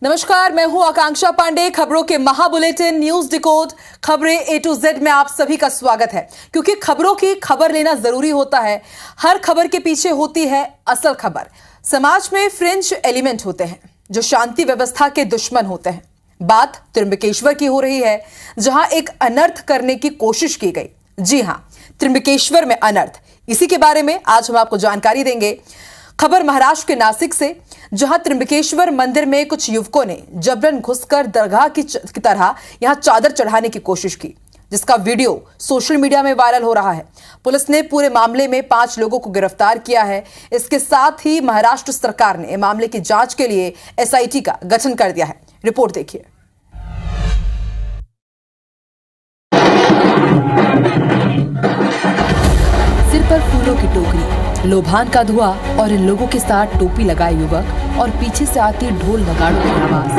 नमस्कार, मैं हूं आकांक्षा पांडे। खबरों के महाबुलेटिन न्यूज डिकोड खबरें A to Z में आप सभी का स्वागत है। क्योंकि खबरों की खबर लेना जरूरी होता है। हर खबर के पीछे होती है असल खबर। समाज में फ्रिंज एलिमेंट होते हैं जो शांति व्यवस्था के दुश्मन होते हैं। बात त्र्यंबकेश्वर की हो रही है, जहां एक अनर्थ करने की कोशिश की गई। जी हां, त्र्यंबकेश्वर में अनर्थ, इसी के बारे में आज हम आपको जानकारी देंगे। खबर महाराष्ट्र के नासिक से, जहां त्र्यंबकेश्वर मंदिर में कुछ युवकों ने जबरन घुसकर दरगाह की तरह यहां चादर चढ़ाने की कोशिश की, जिसका वीडियो सोशल मीडिया में वायरल हो रहा है। पुलिस ने पूरे मामले में 5 लोगों को गिरफ्तार किया है। इसके साथ ही महाराष्ट्र सरकार ने मामले की जांच के लिए SIT का गठन कर दिया है। रिपोर्ट देखिए। सिर पर फूलों की टोकरी, लोभान का धुआं और इन लोगों के साथ टोपी लगाए युवक और पीछे से आती ढोल नगाड़ों की आवाज।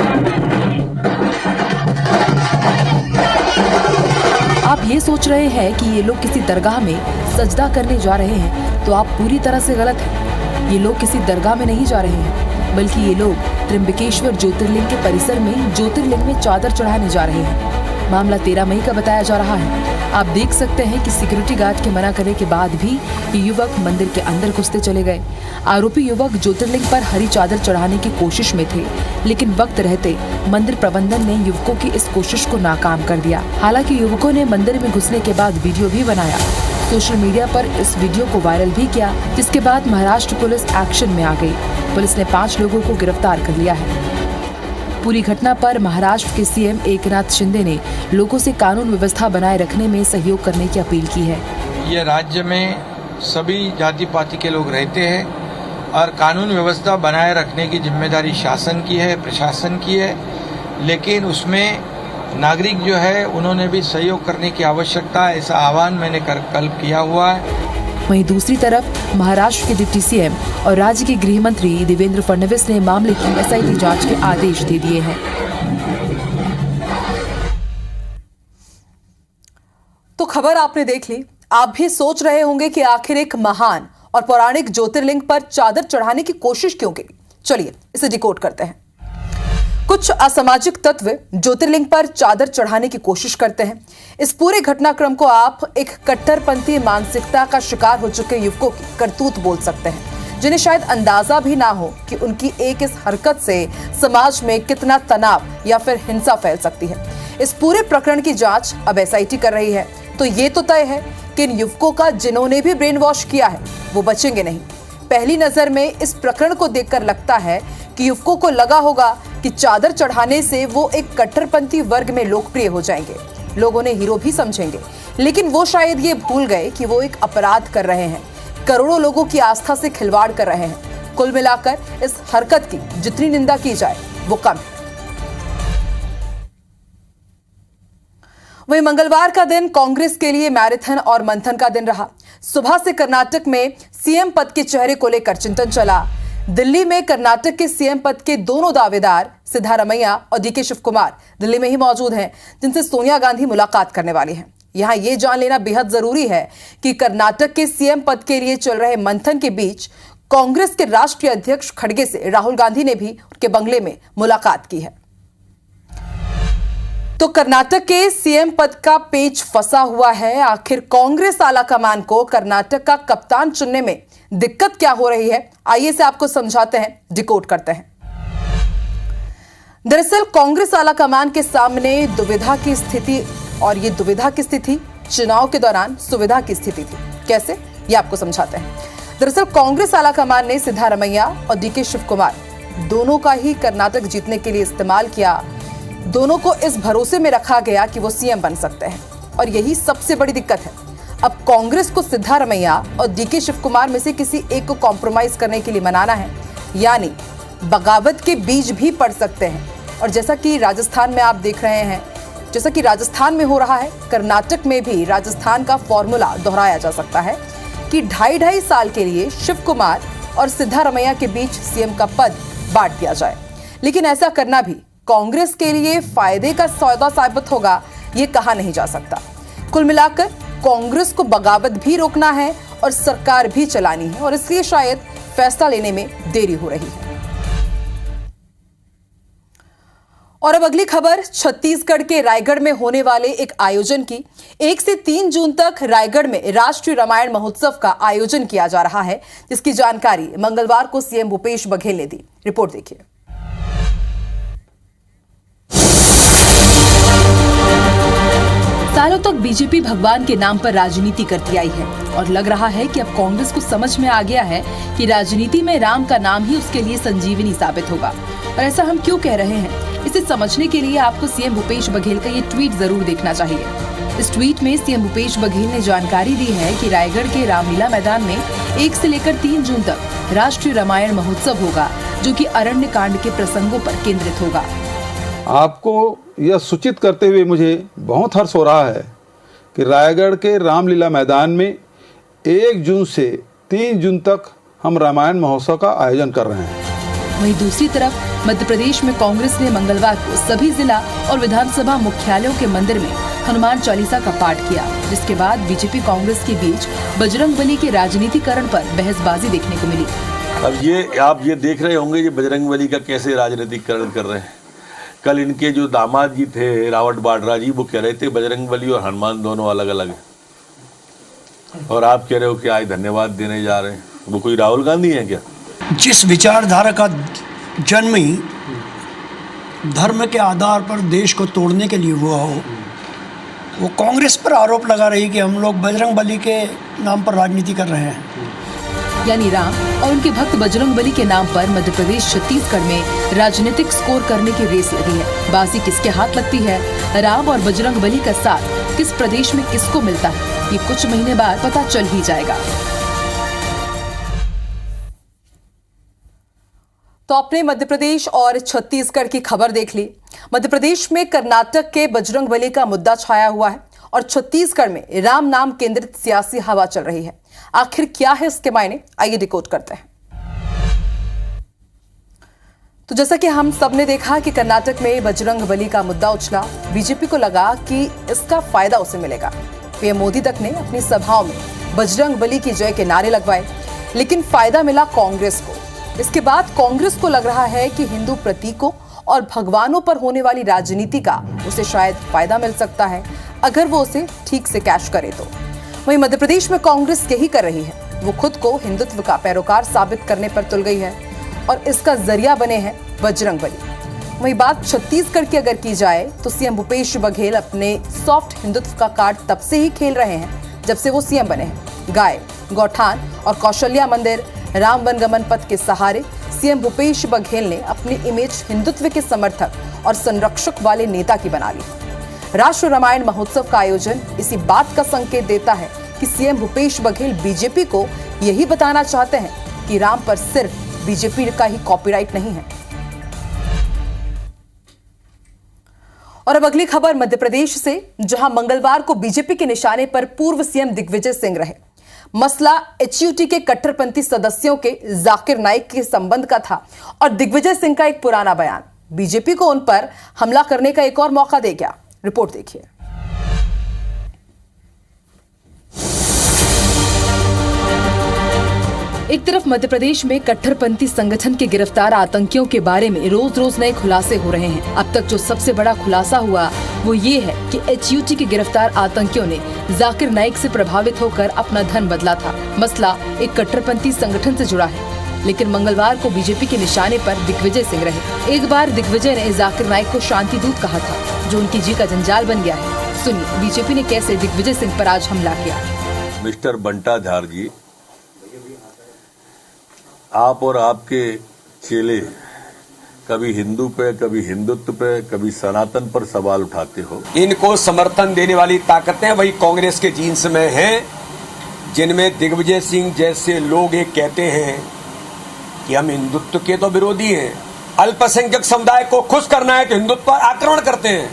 आप ये सोच रहे हैं कि ये लोग किसी दरगाह में सजदा करने जा रहे हैं, तो आप पूरी तरह से गलत हैं। ये लोग किसी दरगाह में नहीं जा रहे हैं, बल्कि ये लोग त्र्यंबकेश्वर ज्योतिर्लिंग के परिसर में ज्योतिर्लिंग में चादर चढ़ाने जा रहे हैं। मामला 13 मई का बताया जा रहा है। आप देख सकते हैं कि सिक्योरिटी गार्ड के मना करने के बाद भी ये युवक मंदिर के अंदर घुसते चले गए। आरोपी युवक ज्योतिर्लिंग पर हरी चादर चढ़ाने की कोशिश में थे, लेकिन वक्त रहते मंदिर प्रबंधन ने युवकों की इस कोशिश को नाकाम कर दिया। हालांकि युवकों ने मंदिर में घुसने के बाद वीडियो भी बनाया, सोशल मीडिया पर इस वीडियो को वायरल भी किया, जिसके बाद महाराष्ट्र पुलिस एक्शन में आ गई। पुलिस ने 5 लोगों को गिरफ्तार कर लिया है। पूरी घटना पर महाराष्ट्र के CM एकनाथ शिंदे ने लोगों से कानून व्यवस्था बनाए रखने में सहयोग करने की अपील की है। ये राज्य में सभी जाति पाति के लोग रहते हैं और कानून व्यवस्था बनाए रखने की जिम्मेदारी शासन की है, प्रशासन की है, लेकिन उसमें नागरिक जो है उन्होंने भी सहयोग करने की आवश्यकता है। ऐसा आह्वान मैंने कल किया हुआ है। वहीं दूसरी तरफ महाराष्ट्र के डिप्टी CM और राज्य के गृह मंत्री देवेंद्र फडणवीस ने मामले की SIT जांच के आदेश दे दिए हैं। तो खबर आपने देख ली। आप भी सोच रहे होंगे कि आखिर एक महान और पौराणिक ज्योतिर्लिंग पर चादर चढ़ाने की कोशिश क्यों की। चलिए इसे डिकोड करते हैं। कुछ असामाजिक तत्व ज्योतिर्लिंग पर चादर चढ़ाने की कोशिश करते हैं। इस पूरे घटनाक्रम को आप एक कट्टरपंथी मानसिकता का शिकार हो चुके युवकों की करतूत बोल सकते हैं, जिन्हें शायद अंदाजा भी ना हो कि उनकी एक इस हरकत से समाज में कितना तनाव या फिर हिंसा फैल सकती है। इस पूरे प्रकरण की जांच अब SIT कर रही है। तो ये तो तय है कि इन युवकों का जिन्होंने भी ब्रेन वॉश किया है वो बचेंगे नहीं। पहली नजर में इस प्रकरण को देखकर लगता है कि युवकों को लगा होगा कि चादर चढ़ाने से वो एक कट्टरपंथी वर्ग में लोकप्रिय हो जाएंगे, लोग उन्हें हीरो भी समझेंगे। लेकिन वो शायद ये भूल गए कि वो एक अपराध कर रहे हैं, करोड़ों लोगों की आस्था से खिलवाड़ कर रहे हैं। कुल मिलाकर इस हरकत की जितनी निंदा की जाए वो कम है। वहीं मंगलवार का दिन कांग्रेस के लिए मैराथन और मंथन का दिन रहा। सुबह से कर्नाटक में CM पद के चेहरे को लेकर चिंतन चला। दिल्ली में कर्नाटक के CM पद के दोनों दावेदार सिद्धारमैया और DK शिवकुमार दिल्ली में ही मौजूद हैं, जिनसे सोनिया गांधी मुलाकात करने वाली हैं। यहां यह जान लेना बेहद जरूरी है कि कर्नाटक के CM पद के लिए चल रहे मंथन के बीच कांग्रेस के राष्ट्रीय अध्यक्ष खड़गे से राहुल गांधी ने भी उनके बंगले में मुलाकात की है। तो कर्नाटक के CM पद का पेच फंसा हुआ है। आखिर कांग्रेस आलाकमान को कर्नाटक का कप्तान चुनने में दिक्कत क्या हो रही है, आइए से आपको समझाते हैं, डिकोड करते हैं। दरअसल कांग्रेस आलाकमान के सामने दुविधा की स्थिति, और ये दुविधा की स्थिति चुनाव के दौरान सुविधा की स्थिति थी। कैसे, ये आपको समझाते हैं। दरअसल कांग्रेस आलाकमान ने सिद्धारमैया और DK शिवकुमार दोनों का ही कर्नाटक जीतने के लिए इस्तेमाल किया। दोनों को इस भरोसे में रखा गया कि वो CM बन सकते हैं, और यही सबसे बड़ी दिक्कत है। अब कांग्रेस को सिद्धारमैया और DK शिवकुमार में से किसी एक को कॉम्प्रोमाइज करने के लिए मनाना है, यानी बगावत के बीज भी पड़ सकते हैं। और जैसा कि राजस्थान में आप देख रहे हैं, जैसा कि राजस्थान में हो रहा है, कर्नाटक में भी राजस्थान का फॉर्मूला दोहराया जा सकता है कि 2.5 साल के लिए शिवकुमार और सिद्धारमैया के बीच CM का पद बांट दिया जाए। लेकिन ऐसा करना भी कांग्रेस के लिए फायदे का सौदा साबित होगा, ये कहा नहीं जा सकता। कुल मिलाकर कांग्रेस को बगावत भी रोकना है और सरकार भी चलानी है, और इसलिए शायद फैसला लेने में देरी हो रही है। और अब अगली खबर छत्तीसगढ़ के रायगढ़ में होने वाले एक आयोजन की। 1 से 3 जून तक रायगढ़ में राष्ट्रीय रामायण महोत्सव का आयोजन किया जा रहा है, जिसकी जानकारी मंगलवार को सीएम भूपेश बघेल ने दी। रिपोर्ट देखिए। सालों तक बीजेपी भगवान के नाम पर राजनीति करती आई है और लग रहा है कि अब कांग्रेस को समझ में आ गया है कि राजनीति में राम का नाम ही उसके लिए संजीवनी साबित होगा। और ऐसा हम क्यों कह रहे हैं, इसे समझने के लिए आपको सीएम भूपेश बघेल का ये ट्वीट जरूर देखना चाहिए। इस ट्वीट में सीएम भूपेश बघेल ने जानकारी दी है कि रायगढ़ के रामलीला मैदान में 1 से लेकर 3 जून तक राष्ट्रीय रामायण महोत्सव होगा, जो कि अरण्य कांड के प्रसंगों पर केंद्रित होगा। आपको यह सूचित करते हुए मुझे बहुत हर्ष हो रहा है कि रायगढ़ के रामलीला मैदान में 1 जून से 3 जून तक हम रामायण महोत्सव का आयोजन कर रहे हैं। वहीं दूसरी तरफ मध्य प्रदेश में कांग्रेस ने मंगलवार को सभी जिला और विधानसभा मुख्यालयों के मंदिर में हनुमान चालीसा का पाठ किया, जिसके बाद बीजेपी कांग्रेस के बीच बजरंगबली के राजनीतिकरण पर बहसबाजी देखने को मिली। अब आप ये देख रहे होंगे ये बजरंगबली का कैसे राजनीतिकरण कर रहे हैं। कल इनके जो दामाद जी थे रावट बाड्रा जी, वो कह रहे थे बजरंगबली और हनुमान दोनों अलग अलग हैं, और आप कह रहे हो कि आज धन्यवाद देने जा रहे हैं। वो कोई राहुल गांधी है क्या? जिस विचारधारा का जन्म ही धर्म के आधार पर देश को तोड़ने के लिए हुआ हो, वो कांग्रेस पर आरोप लगा रही कि हम लोग बजरंगबली के नाम पर राजनीति कर रहे हैं। यानी राम और उनके भक्त बजरंगबली के नाम पर मध्य प्रदेश छत्तीसगढ़ में राजनीतिक स्कोर करने की रेस लगी है। बाजी किसके हाथ लगती है, राम और बजरंगबली का साथ किस प्रदेश में किसको मिलता है, ये कुछ महीने बाद पता चल ही जाएगा। तो आपने मध्य प्रदेश और छत्तीसगढ़ की खबर देख ली। मध्य प्रदेश में कर्नाटक के बजरंगबली का मुद्दा छाया हुआ है और छत्तीसगढ़ में राम नाम केंद्रित सियासी हवा चल रही है। आखिर क्या है इसके मायने, आइए डिकोड करते हैं। तो जैसा कि हम सब ने देखा कि कर्नाटक में बजरंगबली का मुद्दा उछला, बीजेपी को लगा कि इसका फायदा उसे मिलेगा। पीएम मोदी तक ने अपनी सभाओं में बजरंगबली की जय के नारे लगवाए, लेकिन फायदा मिला कांग्रेस को। इसके बाद कांग्रेस को लग रहा है कि हिंदू प्रतीकों और भगवानों पर होने वाली राजनीति का उसे शायद फायदा मिल सकता है, अगर वो उसे ठीक से कैश करे तो। वहीं मध्य प्रदेश में कांग्रेस यही कर रही है। वो खुद को हिंदुत्व का पैरोकार साबित करने पर तुल गई है और इसका जरिया बने हैं बजरंगबली। वहीं बात छत्तीसगढ़ की अगर की जाए तो सीएम भूपेश बघेल अपने सॉफ्ट हिंदुत्व का कार्ड तब से ही खेल रहे हैं जब से वो सीएम बने हैं। गाय, गौठान और कौशल्या मंदिर, राम वनगमन पथ के सहारे सीएम भूपेश बघेल ने अपनी इमेज हिंदुत्व के समर्थक और संरक्षक वाले नेता की बना ली। राष्ट्रीय रामायण महोत्सव का आयोजन इसी बात का संकेत देता है कि सीएम भूपेश बघेल बीजेपी को यही बताना चाहते हैं कि राम पर सिर्फ बीजेपी का ही कॉपीराइट नहीं है। और अब अगली खबर मध्य प्रदेश से, जहां मंगलवार को बीजेपी के निशाने पर पूर्व सीएम दिग्विजय सिंह रहे। मसला एचयूटी के कट्टरपंथी सदस्यों के जाकिर नाइक के संबंध का था और दिग्विजय सिंह का एक पुराना बयान बीजेपी को उन पर हमला करने का एक और मौका दे गया। रिपोर्ट देखिए। एक तरफ मध्य प्रदेश में कट्टरपंथी संगठन के गिरफ्तार आतंकियों के बारे में रोज रोज नए खुलासे हो रहे हैं। अब तक जो सबसे बड़ा खुलासा हुआ वो ये है कि एचयूटी के गिरफ्तार आतंकियों ने जाकिर नाइक से प्रभावित होकर अपना धन बदला था। मसला एक कट्टरपंथी संगठन से जुड़ा है, लेकिन मंगलवार को बीजेपी के निशाने पर दिग्विजय सिंह रहे। एक बार दिग्विजय ने जाकिर नाइक को शांति दूत कहा था, जो उनकी जी का जंजाल बन गया है। सुनिए बीजेपी ने कैसे दिग्विजय सिंह पर आज हमला किया। मिस्टर बंटाधार जी, आप और आपके चेले कभी हिंदू पे, कभी हिंदुत्व पे, कभी सनातन पर सवाल उठाते हो। इनको समर्थन देने वाली ताकतें वही कांग्रेस के जीन्स में हैं, जिनमें दिग्विजय सिंह जैसे लोग एक कहते हैं कि हम हिंदुत्व के तो विरोधी हैं, अल्पसंख्यक समुदाय को खुश करना है तो हिंदुत्व पर आक्रमण करते हैं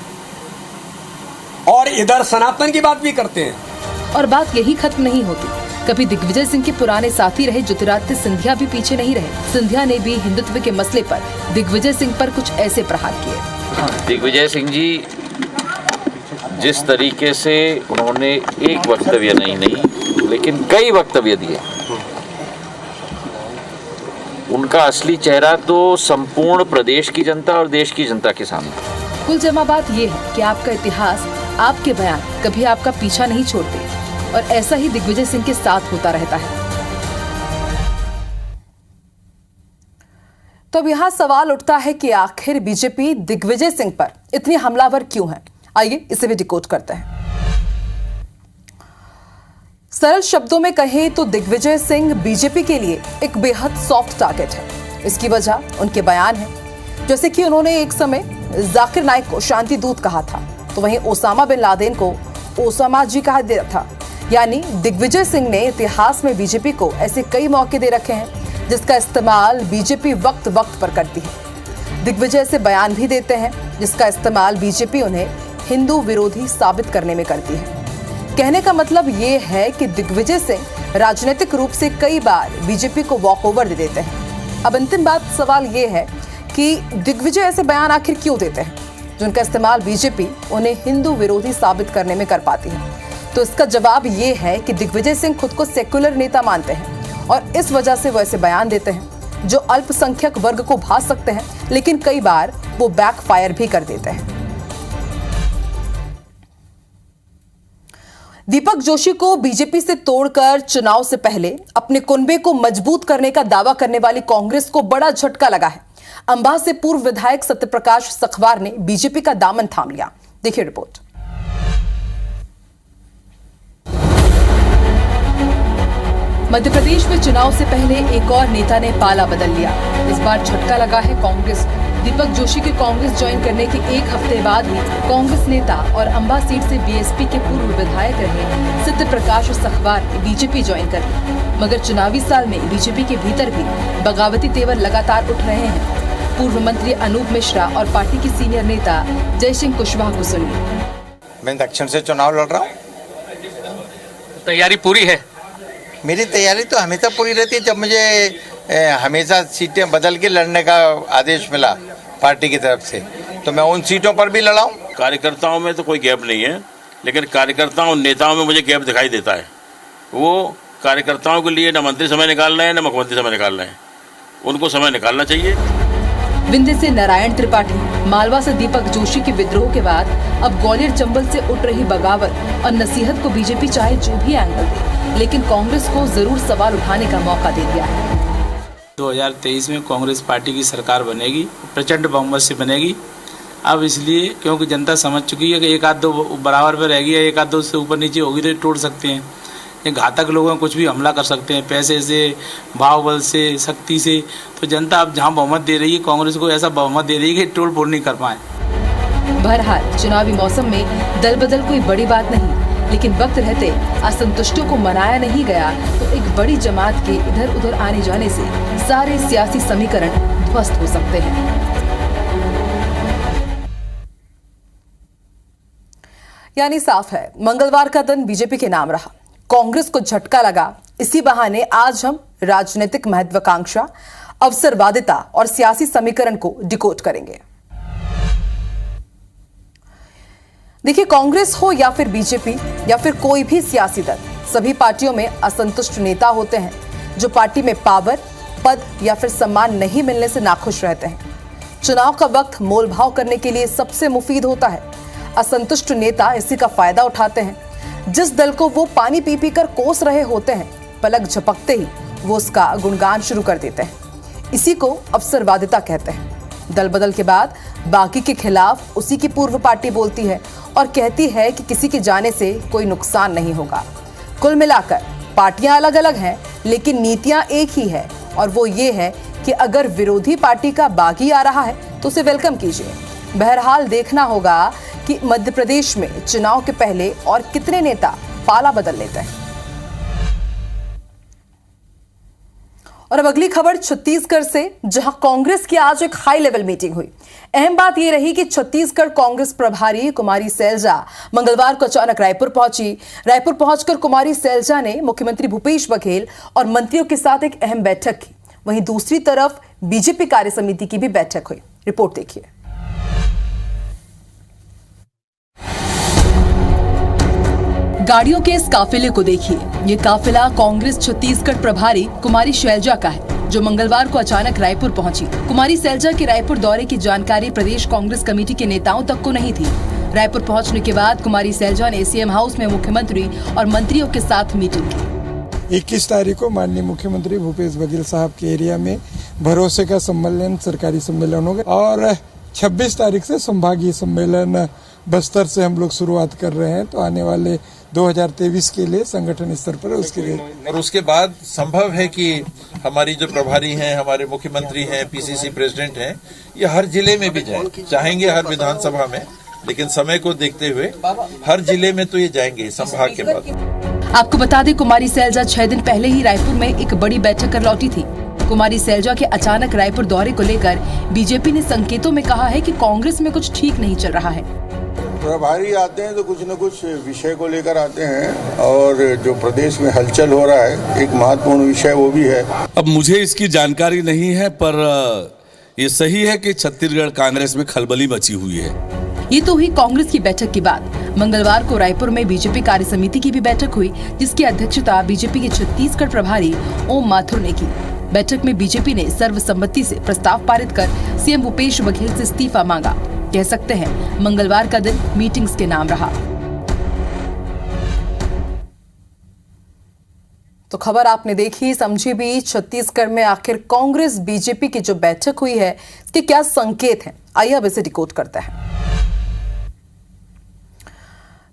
और इधर सनातन की बात भी करते हैं। और बात यही खत्म नहीं होती। कभी दिग्विजय सिंह के पुराने साथी रहे ज्योतिरादित्य सिंधिया भी पीछे नहीं रहे। सिंधिया ने भी हिंदुत्व के मसले पर दिग्विजय सिंह पर कुछ ऐसे प्रहार किए। दिग्विजय सिंह जी जिस तरीके से उन्होंने एक वक्तव्य नहीं लेकिन कई वक्तव्य दिए, उनका असली चेहरा तो संपूर्ण प्रदेश की जनता और देश की जनता के सामने। कुल जमा बात यह है कि आपका इतिहास, आपके बयान कभी आपका पीछा नहीं छोड़ते और ऐसा ही दिग्विजय सिंह के साथ होता रहता है। तो अब यहां सवाल उठता है कि आखिर बीजेपी दिग्विजय सिंह पर इतनी हमलावर क्यों है। आइए इसे भी डिकोड करते हैं। सरल शब्दों में कहें तो दिग्विजय सिंह बीजेपी के लिए एक बेहद सॉफ्ट टारगेट है। इसकी वजह उनके बयान है। जैसे कि उन्होंने एक समय जाकिर नाइक को शांति दूत कहा था, तो वहीं ओसामा बिन लादेन को ओसामा जी कहा गया था। यानी दिग्विजय सिंह ने इतिहास में बीजेपी को ऐसे कई मौके दे रखे हैं जिसका इस्तेमाल बीजेपी वक्त वक्त पर करती है। दिग्विजय से बयान भी देते हैं जिसका इस्तेमाल बीजेपी उन्हें हिंदू विरोधी साबित करने में करती है। कहने का मतलब ये है कि दिग्विजय सिंह राजनीतिक रूप से कई बार बीजेपी को वॉकओवर दे देते हैं। अब अंतिम बात सवाल ये है कि दिग्विजय ऐसे बयान आखिर क्यों देते हैं जिनका इस्तेमाल बीजेपी उन्हें हिंदू विरोधी साबित करने में कर पाती है। तो इसका जवाब ये है कि दिग्विजय सिंह खुद को सेक्युलर नेता मानते हैं और इस वजह से वो ऐसे बयान देते हैं जो अल्पसंख्यक वर्ग को भा सकते हैं, लेकिन कई बार वो बैकफायर भी कर देते हैं। दीपक जोशी को बीजेपी से तोड़कर चुनाव से पहले अपने कुनबे को मजबूत करने का दावा करने वाली कांग्रेस को बड़ा झटका लगा है। अंबाह से पूर्व विधायक सत्यप्रकाश सखवार ने बीजेपी का दामन थाम लिया। देखिए रिपोर्ट। मध्य प्रदेश में चुनाव से पहले एक और नेता ने पाला बदल लिया। इस बार झटका लगा है कांग्रेस को। दीपक जोशी के कांग्रेस ज्वाइन करने के एक हफ्ते बाद ही कांग्रेस नेता और अंबा सीट से बीएसपी के पूर्व विधायक रहे सत्यप्रकाश सखवार ने बीजेपी ज्वाइन कर ली। मगर चुनावी साल में बीजेपी के भीतर भी बगावती तेवर लगातार उठ रहे हैं। पूर्व मंत्री अनूप मिश्रा और पार्टी की सीनियर नेता जय सिंह कुशवाहा को सुनिए। मैं दक्षिण से चुनाव लड़ रहा हूँ। तैयारी पूरी है? मेरी तैयारी तो हमेशा पूरी रहती है। जब मुझे हमेशा सीटें बदल के लड़ने का आदेश मिला पार्टी की तरफ से, तो मैं उन सीटों पर भी लड़ा हूँ। कार्यकर्ताओं में तो कोई गैप नहीं है, लेकिन कार्यकर्ताओं नेताओं में मुझे गैप दिखाई देता है। वो कार्यकर्ताओं के लिए न मंत्री समय निकाल रहे हैं न मुख्यमंत्री समय निकाल रहे हैं। उनको समय निकालना चाहिए। विंध्य से नारायण त्रिपाठी, मालवा से दीपक जोशी के विद्रोह के बाद अब ग्वालियर चंबल से उठ रही बगावत और नसीहत को बीजेपी चाहे जो भी एंगल दे, लेकिन कांग्रेस को जरूर सवाल उठाने का मौका दे दिया है। 2023 में कांग्रेस पार्टी की सरकार बनेगी, प्रचंड बहुमत से बनेगी। अब इसलिए क्योंकि जनता समझ चुकी है कि एक आध दो बराबर पे रहेगी या एक आध दो से ऊपर नीचे होगी तो तोड़ सकते हैं। ये घातक लोगों कुछ भी हमला कर सकते हैं, पैसे से, भाव बल से, शक्ति से। तो जनता अब जहां बहुमत दे रही है कांग्रेस को, ऐसा बहुमत दे रही है कि तोड़ फोड़ नहीं कर पाए। बहरहाल चुनावी मौसम में दल बदल कोई बड़ी बात नहीं, लेकिन वक्त रहते असंतुष्टों को मनाया नहीं गया तो एक बड़ी जमात के इधर उधर आने जाने से सारे सियासी समीकरण ध्वस्त हो सकते हैं। यानी साफ है, मंगलवार का दिन बीजेपी के नाम रहा। कांग्रेस को झटका लगा। इसी बहाने आज हम राजनीतिक महत्वाकांक्षा, अवसरवादिता और सियासी समीकरण को डिकोड करेंगे। देखिए, कांग्रेस हो या फिर बीजेपी या फिर कोई भी सियासी दल, सभी पार्टियों में असंतुष्ट नेता होते हैं जो पार्टी में पावर, पद या फिर सम्मान नहीं मिलने से नाखुश रहते हैं। चुनाव का वक्त मोलभाव करने के लिए सबसे मुफीद होता है। असंतुष्ट नेता इसी का फायदा उठाते हैं। जिस दल को वो पानी पी पी कर कोस रहे होते हैं, पलक झपकते ही वो उसका गुणगान शुरू कर देते हैं। इसी को अवसरवादिता कहते हैं। दल बदल के बाद बाकी के खिलाफ उसी की पूर्व पार्टी बोलती है और कहती है कि किसी के जाने से कोई नुकसान नहीं होगा। कुल मिलाकर पार्टियां अलग अलग हैं, लेकिन नीतियां एक ही है, और वो ये है कि अगर विरोधी पार्टी का बागी आ रहा है तो उसे वेलकम कीजिए। बहरहाल देखना होगा कि मध्य प्रदेश में चुनाव के पहले और कितने नेता पाला बदल लेते हैं। और अब अगली खबर छत्तीसगढ़ से, जहां कांग्रेस की आज एक हाई लेवल मीटिंग हुई। अहम बात यह रही कि छत्तीसगढ़ कांग्रेस प्रभारी कुमारी सैलजा मंगलवार को अचानक रायपुर पहुंची। रायपुर पहुंचकर कुमारी सैलजा ने मुख्यमंत्री भूपेश बघेल और मंत्रियों के साथ एक अहम बैठक की। वहीं दूसरी तरफ बीजेपी कार्य समिति की भी बैठक हुई। रिपोर्ट देखिए। गाड़ियों के इस काफिले को देखिए। ये काफिला कांग्रेस छत्तीसगढ़ प्रभारी कुमारी शैलजा का है। जो मंगलवार को अचानक रायपुर पहुंची। कुमारी सैलजा के रायपुर दौरे की जानकारी प्रदेश कांग्रेस कमेटी के नेताओं तक को नहीं थी। रायपुर पहुंचने के बाद कुमारी सैलजा ने सीएम हाउस में मुख्यमंत्री और मंत्रियों के साथ मीटिंग की। 21 तारीख को माननीय मुख्यमंत्री भूपेश बघेल साहब के एरिया में भरोसे का सम्मेलन, सरकारी सम्मेलन होगा और 26 तारीख से संभागीय सम्मेलन बस्तर से हम लोग शुरुआत कर रहे हैं। तो आने वाले 2023 के लिए संगठन स्तर पर उसके लिए और उसके बाद संभव है कि हमारी जो प्रभारी हैं, हमारे मुख्यमंत्री हैं, पीसीसी प्रेसिडेंट हैं, ये हर जिले में भी जाएं। चाहेंगे हर विधानसभा में, लेकिन समय को देखते हुए हर जिले में तो ये जाएंगे संभाग के बाद। आपको बता दें, कुमारी सैलजा 6 दिन पहले ही रायपुर में एक बड़ी बैठक कर लौटी थी। कुमारी सैलजा के अचानक रायपुर दौरे को लेकर बीजेपी ने संकेतों में कहा है कि कांग्रेस में कुछ ठीक नहीं चल रहा है। प्रभारी आते हैं तो कुछ न कुछ विषय को लेकर आते हैं और जो प्रदेश में हलचल हो रहा है, एक महत्वपूर्ण विषय वो भी है। अब मुझे इसकी जानकारी नहीं है, पर ये सही है कि छत्तीसगढ़ कांग्रेस में खलबली मची हुई है। ये तो हुई कांग्रेस की बैठक की बात। मंगलवार को रायपुर में बीजेपी कार्य समिति की भी बैठक हुई, जिसकी अध्यक्षता बीजेपी के छत्तीसगढ़ प्रभारी ओम माथुर ने की। बैठक में बीजेपी ने सर्वसम्मति से प्रस्ताव पारित कर सीएम भूपेश बघेल से इस्तीफा मांगा। कह सकते हैं मंगलवार का दिन मीटिंग्स के नाम रहा। तो खबर आपने देखी, समझी भी। छत्तीसगढ़ में आखिर कांग्रेस बीजेपी की जो बैठक हुई है, इसके क्या संकेत हैं, आइए अब इसे डिकोड करते हैं।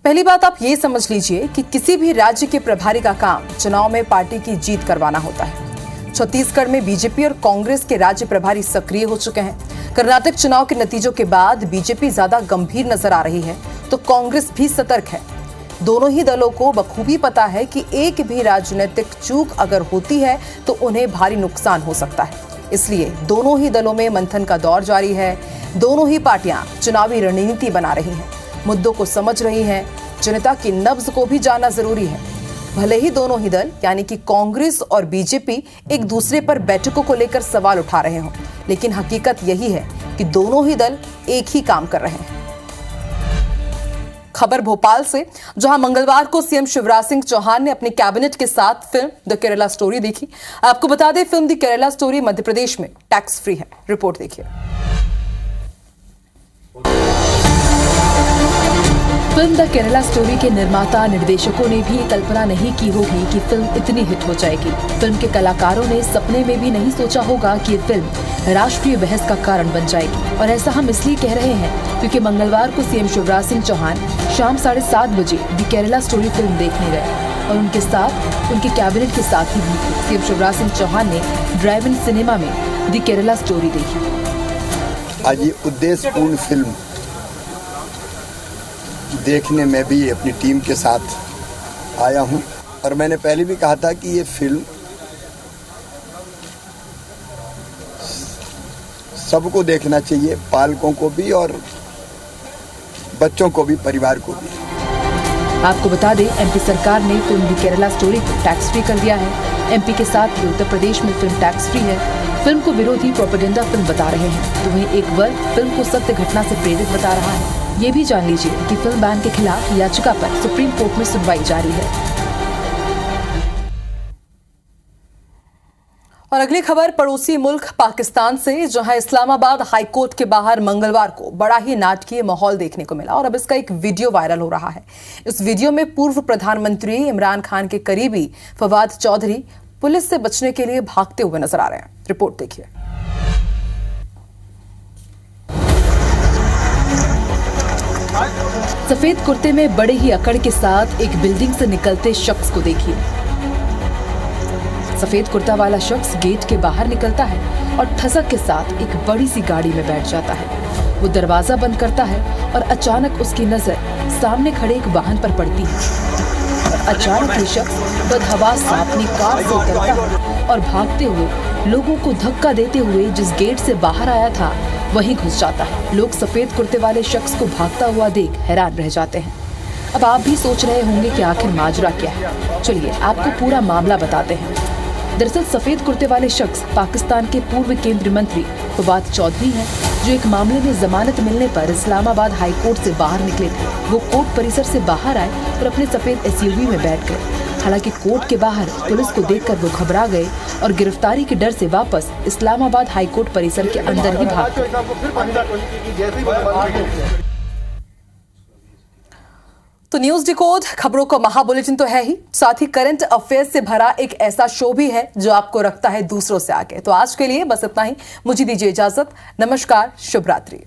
पहली बात आप ये समझ लीजिए कि किसी भी राज्य के प्रभारी का काम चुनाव में पार्टी की जीत करवाना होता है। छत्तीसगढ़ में बीजेपी और कांग्रेस के राज्य प्रभारी सक्रिय हो चुके हैं। कर्नाटक चुनाव के नतीजों के बाद बीजेपी ज्यादा गंभीर नजर आ रही है, तो कांग्रेस भी सतर्क है। दोनों ही दलों को बखूबी पता है कि एक भी राजनीतिक चूक अगर होती है तो उन्हें भारी नुकसान हो सकता है। इसलिए दोनों ही दलों में मंथन का दौर जारी है। दोनों ही पार्टियां चुनावी रणनीति बना रही हैं, मुद्दों को समझ रही हैं, जनता की नब्ज को भी जानना जरूरी है। भले ही दोनों ही दल यानी कि कांग्रेस और बीजेपी एक दूसरे पर बैठकों को लेकर सवाल उठा रहे हों, लेकिन हकीकत यही है कि दोनों ही दल एक ही काम कर रहे हैं। खबर भोपाल से, जहां मंगलवार को सीएम शिवराज सिंह चौहान ने अपने कैबिनेट के साथ फिल्म द केरला स्टोरी देखी। आपको बता दें, film the Kerala story Madhya Pradesh में टैक्स फ्री है। रिपोर्ट देखिए। फिल्म द केरला स्टोरी के निर्माता निर्देशकों ने भी कल्पना नहीं की होगी कि फिल्म इतनी हिट हो जाएगी। फिल्म के कलाकारों ने सपने में भी नहीं सोचा होगा कि ये फिल्म राष्ट्रीय बहस का कारण बन जाएगी। और ऐसा हम इसलिए कह रहे हैं क्योंकि मंगलवार को सीएम शिवराज सिंह चौहान शाम 7:30 बजे द केरला स्टोरी फिल्म देखने गए और उनके साथ उनके कैबिनेट के साथ ही भी सीएम शिवराज सिंह चौहान ने ड्राइव इन सिनेमा में द केरला स्टोरी देखी। आज ये उद्देश्यपूर्ण फिल्म देखने में भी अपनी टीम के साथ आया हूं और मैंने पहले भी कहा था कि ये फिल्म सबको देखना चाहिए, पालकों को भी और बच्चों को भी, परिवार को भी। आपको बता दें, एमपी सरकार ने फिल्म द केरला स्टोरी को टैक्स फ्री कर दिया है। एमपी के साथ ही उत्तर प्रदेश में फिल्म टैक्स फ्री है। फिल्म को विरोधी प्रोपेगेंडा फिल्म बता रहे हैं, तो वहीं एक वर्ग फिल्म को सत्य घटना से प्रेरित बता रहा है। ये भी जान लीजिए कि फिल्म बैन के खिलाफ याचिका पर सुप्रीम कोर्ट में सुनवाई जारी है। और अगली खबर पड़ोसी मुल्क पाकिस्तान से, जहां इस्लामाबाद हाईकोर्ट के बाहर मंगलवार को बड़ा ही नाटकीय माहौल देखने को मिला और अब इसका एक वीडियो वायरल हो रहा है। इस वीडियो में पूर्व प्रधानमंत्री इमरान खान के करीबी फवाद चौधरी पुलिस से बचने के लिए भागते हुए नजर आ रहे हैं। रिपोर्ट देखिए। सफेद कुर्ते में बड़े ही अकड़ के साथ एक बिल्डिंग से निकलते शख्स को देखिए। सफेद कुर्ता वाला शख्स गेट के बाहर निकलता है और ठसक के साथ एक बड़ी सी गाड़ी में बैठ जाता है। वो दरवाजा बंद करता है और अचानक उसकी नजर सामने खड़े एक वाहन पर पड़ती है और अचानक ये शख्स बदहवास सा अपनी कार से उतरता है और भागते हुए लोगों को धक्का देते हुए जिस गेट से बाहर आया था वहीं घुस जाता है। लोग सफेद कुर्ते वाले शख्स को भागता हुआ देख हैरान रह जाते हैं। अब आप भी सोच रहे होंगे कि आखिर माजरा क्या है। चलिए आपको पूरा मामला बताते हैं। दरअसल सफेद कुर्ते वाले शख्स पाकिस्तान के पूर्व केंद्रीय मंत्री फवाद चौधरी हैं। जो एक मामले में जमानत मिलने पर इस्लामाबाद हाई कोर्ट से बाहर निकले थे, वो कोर्ट परिसर से बाहर आए और अपने सफेद SUV में बैठ गए। हालांकि कोर्ट के बाहर पुलिस को देखकर वो घबरा गए और गिरफ्तारी के डर से वापस इस्लामाबाद हाई कोर्ट परिसर के अंदर ही भाग गए। तो न्यूज डिकोड खबरों का महाबुलेटिन तो है ही, साथ ही करंट अफेयर्स से भरा एक ऐसा शो भी है जो आपको रखता है दूसरों से आगे। तो आज के लिए बस इतना ही, मुझे दीजिए इजाजत। नमस्कार, शुभ रात्रि।